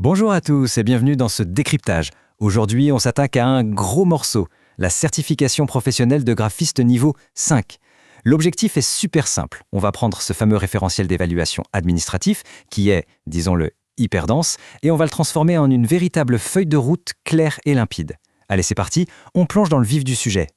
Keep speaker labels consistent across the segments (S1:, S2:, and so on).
S1: Bonjour à tous et bienvenue dans ce décryptage. Aujourd'hui, on s'attaque à un gros morceau, la certification professionnelle de graphiste niveau 5. L'objectif est super simple. On va prendre ce fameux référentiel d'évaluation administratif qui est, disons-le, hyper dense et on va le transformer en une véritable feuille de route claire et limpide. Allez, c'est parti, on plonge dans le vif du sujet.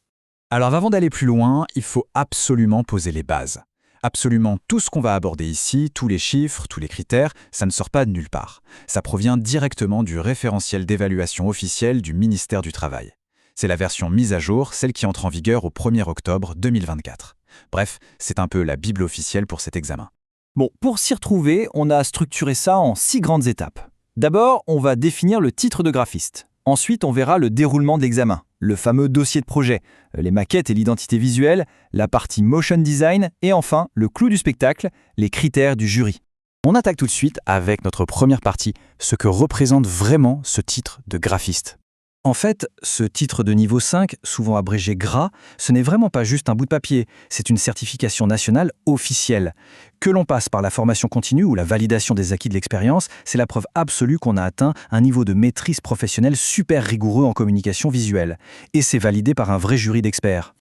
S2: Alors avant d'aller plus loin, il faut absolument poser les bases. Absolument tout ce qu'on va aborder ici, tous les chiffres, tous les critères, ça ne sort pas de nulle part. Ça provient directement du référentiel d'évaluation officiel du ministère du Travail. C'est la version mise à jour, celle qui entre en vigueur au 1er octobre 2024. Bref, c'est un peu la Bible officielle pour cet examen.
S3: Bon, pour s'y retrouver, on a structuré ça en 6 grandes étapes. D'abord, on va définir le titre de graphiste. Ensuite, on verra le déroulement de l'examen, le fameux dossier de projet, les maquettes et l'identité visuelle, la partie motion design et enfin, le clou du spectacle, les critères du jury.
S2: On attaque tout de suite avec notre première partie, ce que représente vraiment ce titre de graphiste.
S1: En fait, ce titre de niveau 5, souvent abrégé GRA, ce n'est vraiment pas juste un bout de papier, c'est une certification nationale officielle. Que l'on passe par la formation continue ou la validation des acquis de l'expérience, c'est la preuve absolue qu'on a atteint un niveau de maîtrise professionnelle super rigoureux en communication visuelle. Et c'est validé par un vrai jury d'experts.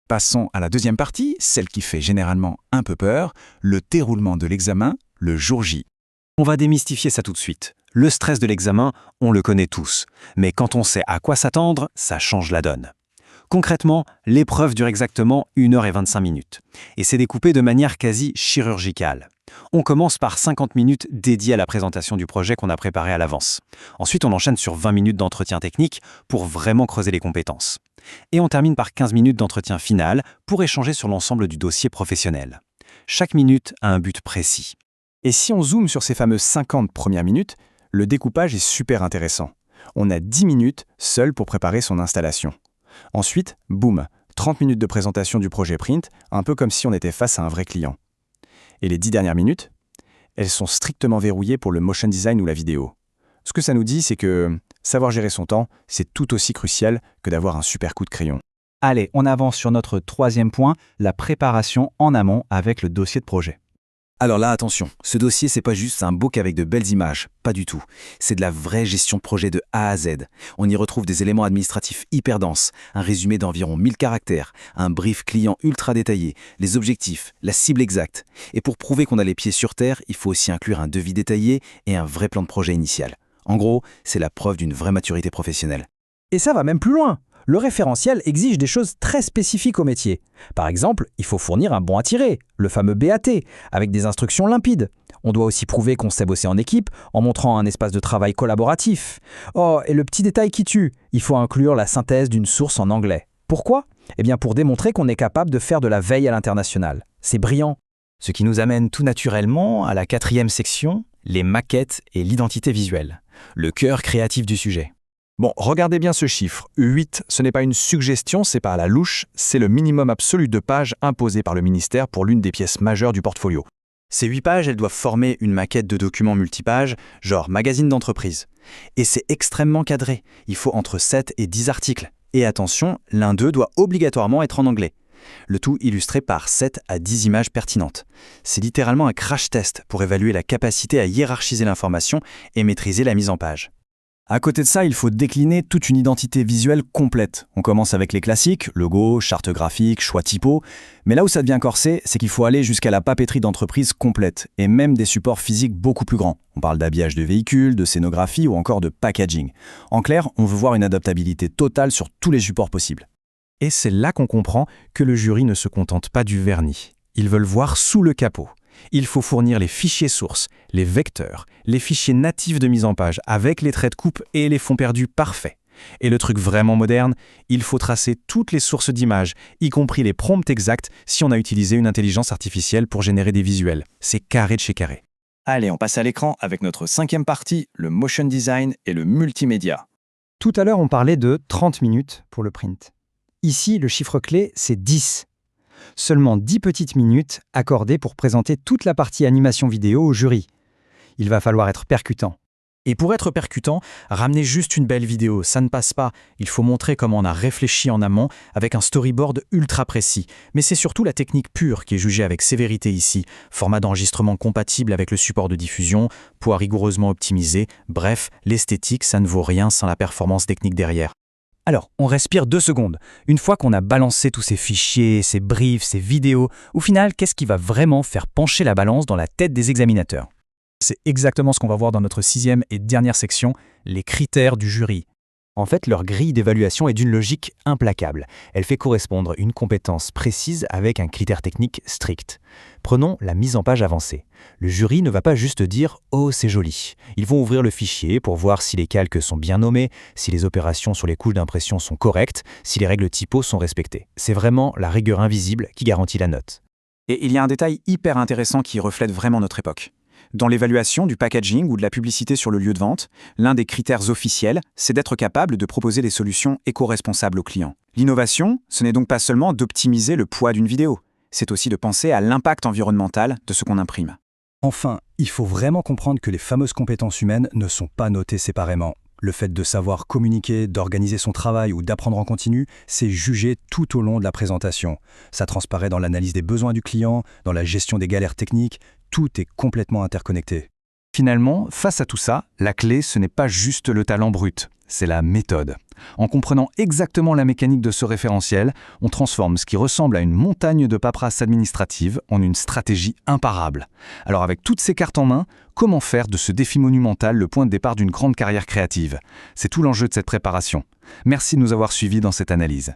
S2: Passons à la deuxième partie, celle qui fait généralement un peu peur, le déroulement de l'examen, le jour J.
S1: On va démystifier ça tout de suite. Le stress de l'examen, on le connaît tous. Mais quand on sait à quoi s'attendre, ça change la donne. Concrètement, l'épreuve dure exactement 1h25 minutes. Et c'est découpé de manière quasi chirurgicale. On commence par 50 minutes dédiées à la présentation du projet qu'on a préparé à l'avance. Ensuite, on enchaîne sur 20 minutes d'entretien technique pour vraiment creuser les compétences. Et on termine par 15 minutes d'entretien final pour échanger sur l'ensemble du dossier professionnel. Chaque minute a un but précis.
S2: Et si on zoome sur ces fameuses 50 premières minutes, le découpage est super intéressant. On a 10 minutes seul pour préparer son installation. Ensuite, boum, 30 minutes de présentation du projet print, un peu comme si on était face à un vrai client. Et les 10 dernières minutes, elles sont strictement verrouillées pour le motion design ou la vidéo. Ce que ça nous dit, c'est que savoir gérer son temps, c'est tout aussi crucial que d'avoir un super coup de crayon.
S3: Allez, on avance sur notre troisième point, la préparation en amont avec le dossier de projet.
S1: Alors là, attention, ce dossier, c'est pas juste un book avec de belles images, pas du tout. C'est de la vraie gestion de projet de A à Z. On y retrouve des éléments administratifs hyper denses, un résumé d'environ 1000 caractères, un brief client ultra détaillé, les objectifs, la cible exacte. Et pour prouver qu'on a les pieds sur terre, il faut aussi inclure un devis détaillé et un vrai plan de projet initial. En gros, c'est la preuve d'une vraie maturité professionnelle.
S3: Et ça va même plus loin. Le référentiel exige des choses très spécifiques au métier. Par exemple, il faut fournir un bon à tirer, le fameux BAT, avec des instructions limpides. On doit aussi prouver qu'on sait bosser en équipe en montrant un espace de travail collaboratif. Oh, et le petit détail qui tue, il faut inclure la synthèse d'une source en anglais. Pourquoi ? Eh bien pour démontrer qu'on est capable de faire de la veille à l'international. C'est brillant.
S1: Ce qui nous amène tout naturellement à la 4e section, les maquettes et l'identité visuelle, le cœur créatif du sujet.
S2: Bon, regardez bien ce chiffre. 8, ce n'est pas une suggestion, c'est pas à la louche, c'est le minimum absolu de pages imposé par le ministère pour l'une des pièces majeures du portfolio.
S1: Ces 8 pages, elles doivent former une maquette de documents multipages, genre magazine d'entreprise. Et c'est extrêmement cadré, il faut entre 7 et 10 articles. Et attention, l'un d'eux doit obligatoirement être en anglais. Le tout illustré par 7 à 10 images pertinentes. C'est littéralement un crash test pour évaluer la capacité à hiérarchiser l'information et maîtriser la mise en page. À côté de ça, il faut décliner toute une identité visuelle complète. On commence avec les classiques, logo, charte graphique, choix typo. Mais là où ça devient corsé, c'est qu'il faut aller jusqu'à la papeterie d'entreprise complète, et même des supports physiques beaucoup plus grands. On parle d'habillage de véhicules, de scénographie ou encore de packaging. En clair, on veut voir une adaptabilité totale sur tous les supports possibles.
S4: Et c'est là qu'on comprend que le jury ne se contente pas du vernis. Ils veulent voir sous le capot. Il faut fournir les fichiers sources, les vecteurs, les fichiers natifs de mise en page avec les traits de coupe et les fonds perdus parfaits. Et le truc vraiment moderne, il faut tracer toutes les sources d'images, y compris les prompts exacts si on a utilisé une intelligence artificielle pour générer des visuels. C'est carré de chez carré.
S3: Allez, on passe à l'écran avec notre 5e partie, le motion design et le multimédia.
S5: Tout à l'heure, on parlait de 30 minutes pour le print. Ici, le chiffre clé, c'est 10. Seulement 10 petites minutes accordées pour présenter toute la partie animation vidéo au jury. Il va falloir être percutant.
S4: Et pour être percutant, ramener juste une belle vidéo, ça ne passe pas. Il faut montrer comment on a réfléchi en amont avec un storyboard ultra précis. Mais c'est surtout la technique pure qui est jugée avec sévérité ici. Format d'enregistrement compatible avec le support de diffusion, poids rigoureusement optimisé. Bref, l'esthétique, ça ne vaut rien sans la performance technique derrière.
S2: Alors, on respire 2 secondes. Une fois qu'on a balancé tous ces fichiers, ces briefs, ces vidéos, au final, qu'est-ce qui va vraiment faire pencher la balance dans la tête des examinateurs ?
S3: C'est exactement ce qu'on va voir dans notre 6e et dernière section, les critères du jury.
S2: En fait, leur grille d'évaluation est d'une logique implacable. Elle fait correspondre une compétence précise avec un critère technique strict. Prenons la mise en page avancée. Le jury ne va pas juste dire « Oh, c'est joli ». Ils vont ouvrir le fichier pour voir si les calques sont bien nommés, si les opérations sur les couches d'impression sont correctes, si les règles typo sont respectées. C'est vraiment la rigueur invisible qui garantit la note.
S1: Et il y a un détail hyper intéressant qui reflète vraiment notre époque. Dans l'évaluation du packaging ou de la publicité sur le lieu de vente, l'un des critères officiels, c'est d'être capable de proposer des solutions éco-responsables aux clients. L'innovation, ce n'est donc pas seulement d'optimiser le poids d'une vidéo, c'est aussi de penser à l'impact environnemental de ce qu'on imprime.
S3: Enfin, il faut vraiment comprendre que les fameuses compétences humaines ne sont pas notées séparément. Le fait de savoir communiquer, d'organiser son travail ou d'apprendre en continu, c'est jugé tout au long de la présentation. Ça transparaît dans l'analyse des besoins du client, dans la gestion des galères techniques, tout est complètement interconnecté.
S4: Finalement, face à tout ça, la clé, ce n'est pas juste le talent brut, c'est la méthode. En comprenant exactement la mécanique de ce référentiel, on transforme ce qui ressemble à une montagne de paperasse administrative en une stratégie imparable. Alors avec toutes ces cartes en main, comment faire de ce défi monumental le point de départ d'une grande carrière créative ? C'est tout l'enjeu de cette préparation. Merci de nous avoir suivis dans cette analyse.